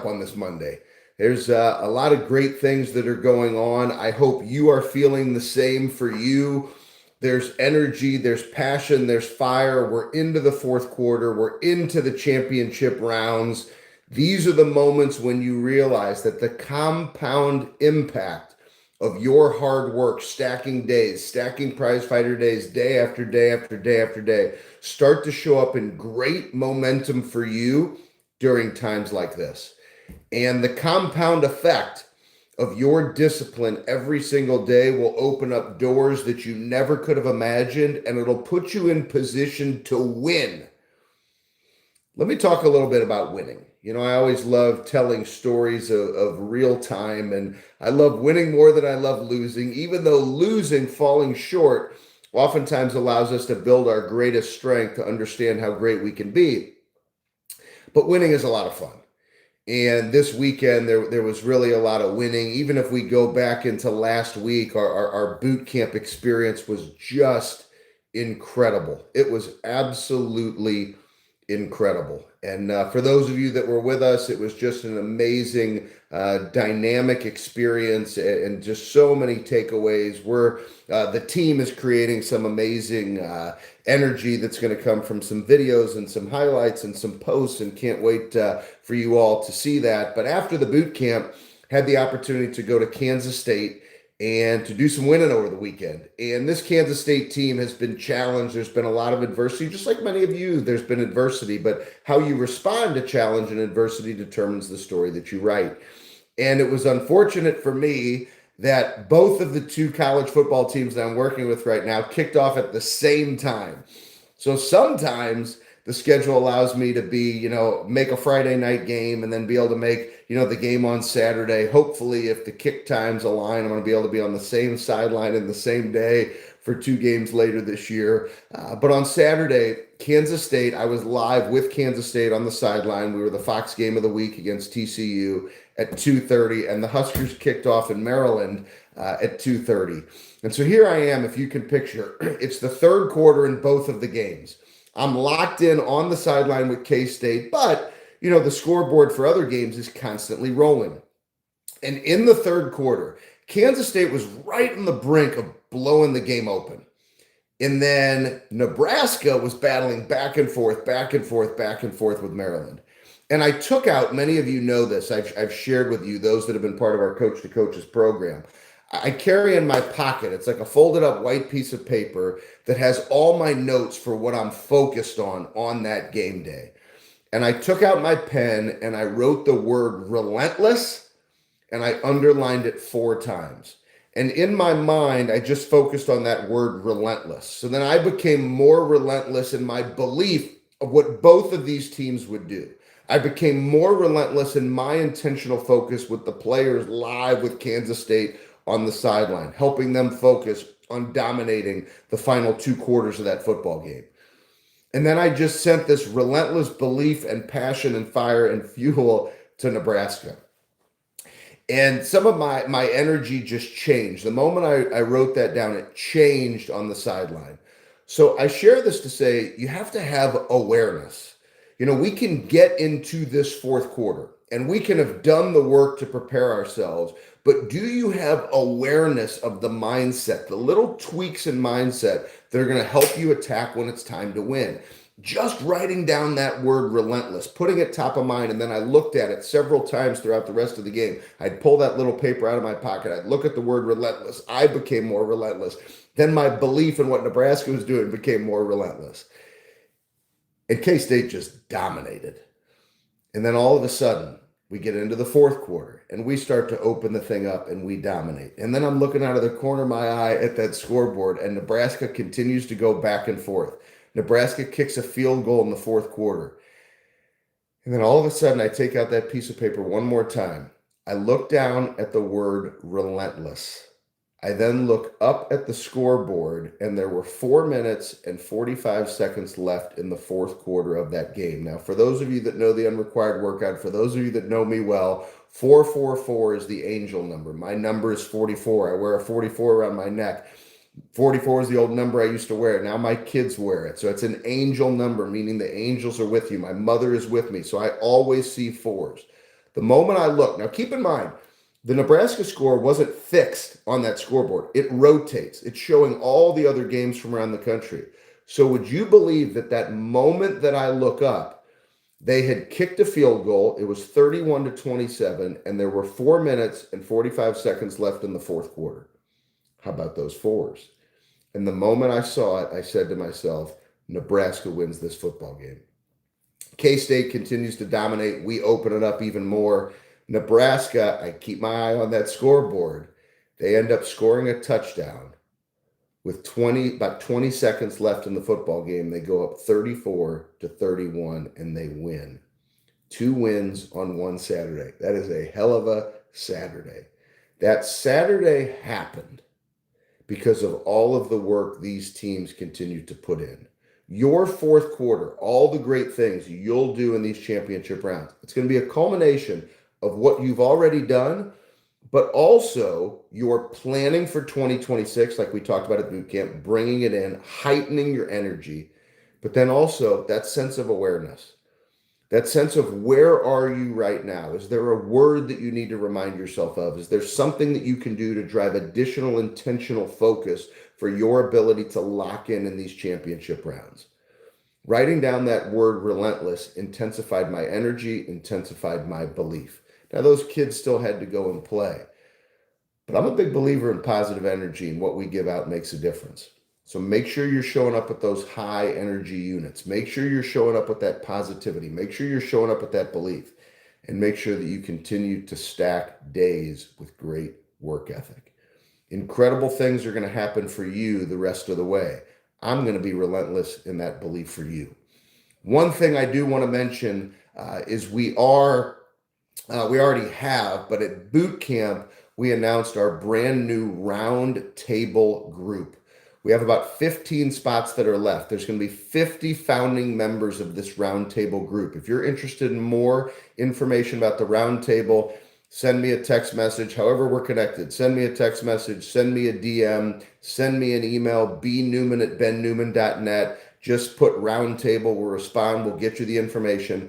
up on this Monday. There's a lot of great things that are going on. I hope you are feeling the same for you. There's energy, there's passion, there's fire. We're into the fourth quarter, we're into the championship rounds. These are the moments when you realize that the compound impact of your hard work, stacking days, stacking prize fighter days, day after day after day after day, start to show up in great momentum for you during times like this. And the compound effect of your discipline every single day will open up doors that you never could have imagined, and it'll put you in position to win. Let me talk a little bit about winning. I always love telling stories of real time, and I love winning more than I love losing, even though losing, falling short, oftentimes allows us to build our greatest strength to understand how great we can be. But winning is a lot of fun. And this weekend, there was really a lot of winning. Even if we go back into last week, our boot camp experience was just incredible. It was absolutely incredible. And for those of you that were with us, it was just an amazing, dynamic experience and just so many takeaways. The team is creating some amazing energy that's going to come from some videos and some highlights and some posts, and can't wait for you all to see that. But after the boot camp, had the opportunity to go to Kansas State and to do some winning over the weekend. And this Kansas State team has been challenged. There's been a lot of adversity, just like many of you, there's been adversity, but how you respond to challenge and adversity determines the story that you write. And it was unfortunate for me that both of the two college football teams that I'm working with right now kicked off at the same time. So sometimes the schedule allows me to make a Friday night game and then be able to make, the game on Saturday. Hopefully, if the kick times align, I'm going to be able to be on the same sideline in the same day for 2 games later this year. But on Saturday, Kansas State, I was live with Kansas State on the sideline. We were the Fox game of the week against TCU at 2:30, and the Huskers kicked off in Maryland at 2:30. And so here I am, if you can picture, it's the third quarter in both of the games. I'm locked in on the sideline with K-State, but, the scoreboard for other games is constantly rolling. And in the third quarter, Kansas State was right on the brink of blowing the game open. And then Nebraska was battling back and forth with Maryland. And I took out, many of you know this, I've shared with you, those that have been part of our Coach to Coaches program. I carry in my pocket, it's like a folded up white piece of paper that has all my notes for what I'm focused on that game day. And I took out my pen and I wrote the word relentless, and I underlined it 4 times. And in my mind, I just focused on that word relentless. So then I became more relentless in my belief of what both of these teams would do. I became more relentless in my intentional focus with the players live with Kansas State on the sideline, helping them focus on dominating the final 2 quarters of that football game. And then I just sent this relentless belief and passion and fire and fuel to Nebraska. And some of my energy just changed. The moment I wrote that down, it changed on the sideline. So I share this to say you have to have awareness. We can get into this fourth quarter and we can have done the work to prepare ourselves, but do you have awareness of the mindset, the little tweaks in mindset that are going to help you attack when it's time to win? Just writing down that word relentless, putting it top of mind, and then I looked at it several times throughout the rest of the game. I'd pull that little paper out of my pocket. I'd look at the word relentless. I became more relentless. Then my belief in what Nebraska was doing became more relentless. And K-State just dominated. And then all of a sudden, we get into the fourth quarter and we start to open the thing up and we dominate. And then I'm looking out of the corner of my eye at that scoreboard, and Nebraska continues to go back and forth. Nebraska kicks a field goal in the fourth quarter. And then all of a sudden, I take out that piece of paper one more time. I look down at the word relentless. I then look up at the scoreboard, and there were 4 minutes and 45 seconds left in the fourth quarter of that game. Now, for those of you that know the unrequired workout, for those of you that know me well, 444 is the angel number. My number is 44. I wear a 44 around my neck. 44 is the old number I used to wear. Now my kids wear it. So it's an angel number, meaning the angels are with you. My mother is with me. So I always see 4s. The moment I look, now keep in mind, the Nebraska score wasn't fixed on that scoreboard. It rotates. It's showing all the other games from around the country. So would you believe that that moment that I look up, they had kicked a field goal. It was 31-27, and there were 4 minutes and 45 seconds left in the fourth quarter. How about those fours? And the moment I saw it, I said to myself, Nebraska wins this football game. K-State continues to dominate. We open it up even more. Nebraska, I keep my eye on that scoreboard. They end up scoring a touchdown with about 20 seconds left in the football game. They go up 34-31 and they win. 2 wins on one Saturday. That is a hell of a Saturday. That Saturday happened because of all of the work these teams continue to put in. Your fourth quarter, all the great things you'll do in these championship rounds. It's going to be a culmination of what you've already done, but also your planning for 2026, like we talked about at boot camp, bringing it in, heightening your energy, but then also that sense of awareness, that sense of where are you right now? Is there a word that you need to remind yourself of? Is there something that you can do to drive additional intentional focus for your ability to lock in these championship rounds? Writing down that word relentless intensified my energy, intensified my belief. Now, those kids still had to go and play, but I'm a big believer in positive energy, and what we give out makes a difference. So make sure you're showing up with those high energy units. Make sure you're showing up with that positivity. Make sure you're showing up with that belief, and make sure that you continue to stack days with great work ethic. Incredible things are going to happen for you the rest of the way. I'm going to be relentless in that belief for you. One thing I do want to mention is we already have, but at boot camp, we announced our brand new round table group. We have about 15 spots that are left. There's going to be 50 founding members of this roundtable group. If you're interested in more information about the roundtable, send me a text message. However we're connected, send me a text message, send me a DM, send me an email, bnewman@bennewman.net. Just put roundtable. We'll respond. We'll get you the information.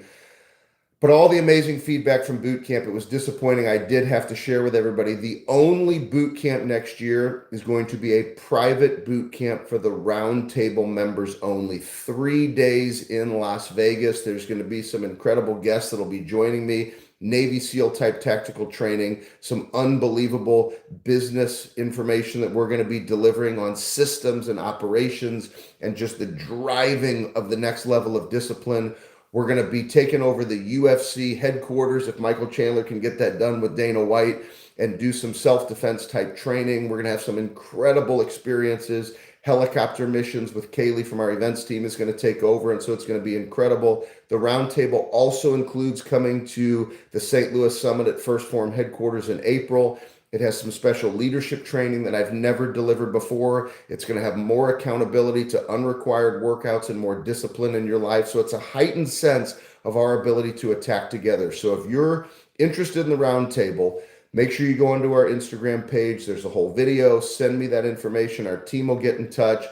But all the amazing feedback from boot camp, it was disappointing. I did have to share with everybody, the only boot camp next year is going to be a private boot camp for the roundtable members only. 3 days in Las Vegas. There's going to be some incredible guests that'll be joining me. Navy SEAL type tactical training, some unbelievable business information that we're going to be delivering on systems and operations and just the driving of the next level of discipline. We're going to be taking over the UFC headquarters if Michael Chandler can get that done with Dana White and do some self-defense type training. We're going to have some incredible experiences. Helicopter missions with Kaylee from our events team is going to take over, and so it's going to be incredible. The roundtable also includes coming to the St. Louis Summit at First Form headquarters in April. It has some special leadership training that I've never delivered before. It's going to have more accountability to unrequired workouts and more discipline in your life. So it's a heightened sense of our ability to attack together. So if you're interested in the roundtable, make sure you go onto our Instagram page. There's a whole video. Send me that information. Our team will get in touch.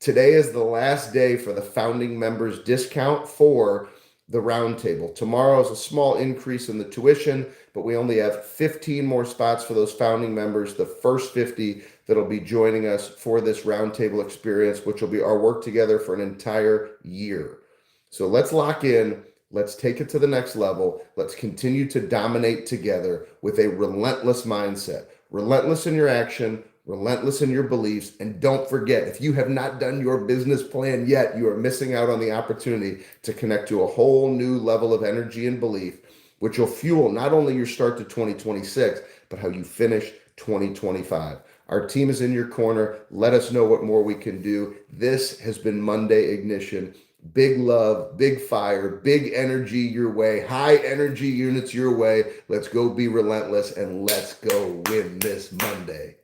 Today is the last day for the founding members discount for the roundtable. Tomorrow is a small increase in the tuition, but we only have 15 more spots for those founding members, the first 50 that'll be joining us for this roundtable experience, which will be our work together for an entire year. So let's lock in. Let's take it to the next level. Let's continue to dominate together with a relentless mindset. Relentless in your action, relentless in your beliefs. And don't forget, if you have not done your business plan yet, you are missing out on the opportunity to connect to a whole new level of energy and belief, which will fuel not only your start to 2026, but how you finish 2025. Our team is in your corner. Let us know what more we can do. This has been Monday Ignition. Big love, big fire, big energy your way, high energy units your way. Let's go be relentless and let's go win this Monday.